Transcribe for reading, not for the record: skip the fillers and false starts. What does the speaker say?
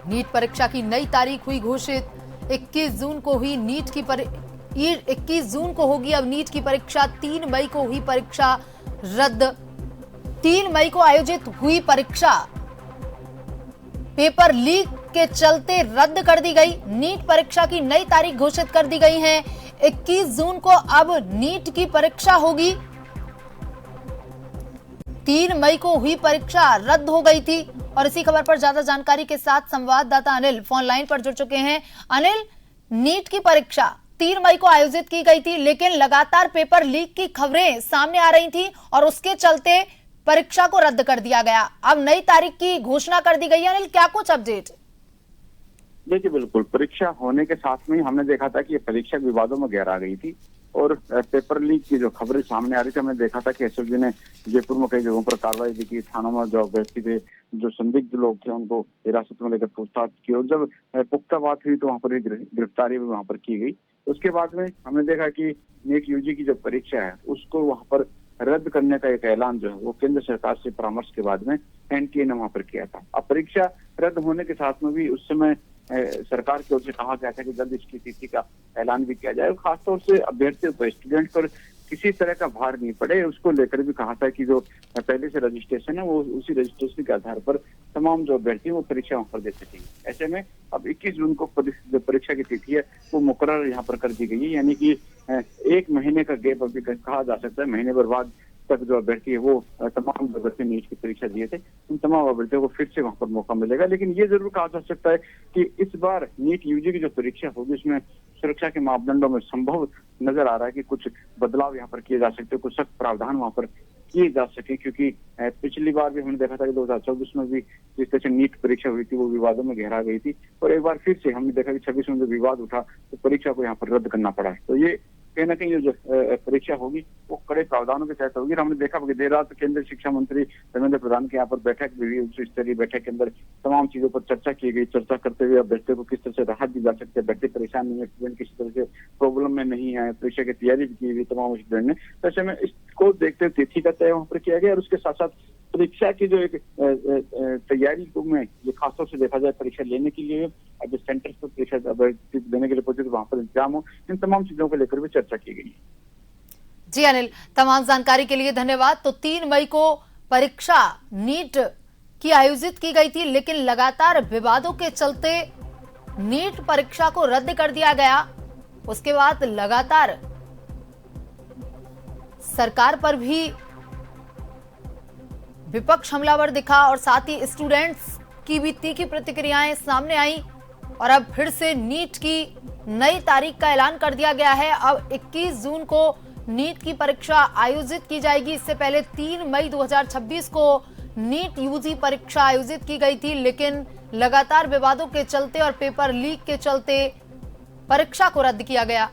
NEET परीक्षा की नई तारीख हुई घोषित। 21 जून को हुई 21 जून को होगी अब नीट की परीक्षा। 3 मई को हुई परीक्षा रद्द। 3 मई को आयोजित हुई परीक्षा पेपर लीक के चलते रद्द कर दी गई। नीट परीक्षा की नई तारीख घोषित कर दी गई है। 21 जून को अब नीट की परीक्षा होगी। 3 मई को हुई परीक्षा रद्द हो गई थी। और इसी खबर पर ज्यादा जानकारी के साथ संवाददाता अनिल फोन लाइन पर जुड़ चुके हैं। अनिल, नीट की परीक्षा 3 मई को आयोजित की गई थी, लेकिन लगातार पेपर लीक की खबरें सामने आ रही थी और उसके चलते परीक्षा को रद्द कर दिया गया। अब नई तारीख की घोषणा कर दी गई है। अनिल, क्या कुछ अपडेट? देखिए, बिल्कुल परीक्षा होने के साथ में हमने देखा था कि ये परीक्षा विवादों में गहरा गई थी और पेपर लीक की जो खबरें सामने आ रही थी, हमने देखा था कि एसएसबी ने जयपुर में कई जगहों पर कार्रवाई की, थानों में जो व्यक्ति थे, जो संदिग्ध लोग थे, उनको हिरासत में लेकर पूछताछ की और जब पुख्ता बात हुई तो वहां पर गिरफ्तारी भी वहां पर की गई। उसके बाद में हमने देखा कि नीट यूजी की जो परीक्षा है उसको वहां पर रद्द करने का एक ऐलान जो है वो केंद्र सरकार से परामर्श के बाद में एनटीए ने वहां पर किया था। अब परीक्षा रद्द होने के साथ में भी उस समय सरकार की ओर से कहा गया था कि जल्द इसकी तिथि का ऐलान भी किया जाए। खासतौर से अभ्यर्थी पर, स्टूडेंट पर किसी तरह का भार नहीं पड़े, उसको लेकर भी कहा था कि जो पहले से रजिस्ट्रेशन है वो उसी रजिस्ट्रेशन के आधार पर तमाम जो अभ्यर्थी वो परीक्षा वहां पर दे सकेंगे। ऐसे में अब 21 जून को जो परीक्षा की तिथि है वो मुकर्रर यहाँ पर कर दी गई है, यानी कि 1 महीने का गैप अभी कहा जा सकता है। महीने भर बाद तक जो अभ्यर्थी है वो तमाम अभ्यर्थी नीट की परीक्षा दिए थे, उन तमाम अभ्यर्थियों को फिर से वहां पर मौका मिलेगा। लेकिन ये जरूर कहा जा सकता है कि इस बार नीट यूजी की जो परीक्षा होगी उसमें सुरक्षा के मापदंडों में संभव नजर आ रहा है कि कुछ बदलाव यहाँ पर किए जा सकते हैं, कुछ सख्त प्रावधान वहां पर किए जा सके, क्योंकि पिछली बार भी हमने देखा था कि 2024 में भी जिस तरह से नीट परीक्षा हुई थी वो विवादों में गहरा गई थी और एक बार फिर से हमने देखा कि 26 में जो विवाद उठा तो परीक्षा को यहाँ पर रद्द करना पड़ा है। तो ये कहीं ना कहीं जो परीक्षा होगी वो कड़े प्रावधानों के तहत होगी। हमने देखा कि देर रात केंद्रीय शिक्षा मंत्री धर्मेंद्र प्रधान के यहाँ पर बैठक भी हुई, उच्च स्तरीय बैठक के अंदर तमाम चीजों पर चर्चा की गई। चर्चा करते हुए अभ्यर्थियों को किस तरह से राहत दी जा सकती है, अभ्यर्थी परेशान नहीं है, स्टूडेंट किसी तरह से प्रॉब्लम में नहीं है, परीक्षा की तैयारी भी की हुई तमाम स्टूडेंट ने। तो ऐसे में इसको देखते हुए तिथि का तय वहां पर किया गया और उसके साथ साथ परीक्षा की जो एक तैयारी में ये खासतौर से देखा जाए परीक्षा लेने के लिए अब सेंटर पर परीक्षा देने के लिए पहुंचे तो वहां पर इंतजाम हो, इन तमाम चीजों को लेकर भी चर्चा की गई। जी अनिल, तमाम जानकारी के लिए धन्यवाद। तो 3 मई को परीक्षा नीट की आयोजित की गई थी, लेकिन लगातार विवादों के चलते नीट परीक्षा को रद्द कर दिया गया। उसके बाद लगातार सरकार पर भी विपक्ष हमलावर दिखा और साथ ही स्टूडेंट्स की भी तीखी प्रतिक्रियाएं सामने आई और अब फिर से नीट की नई तारीख का ऐलान कर दिया गया है। अब 21 जून को नीट की परीक्षा आयोजित की जाएगी। इससे पहले 3 मई 2026 को नीट यूजी परीक्षा आयोजित की गई थी, लेकिन लगातार विवादों के चलते और पेपर लीक के चलते परीक्षा को रद्द किया गया।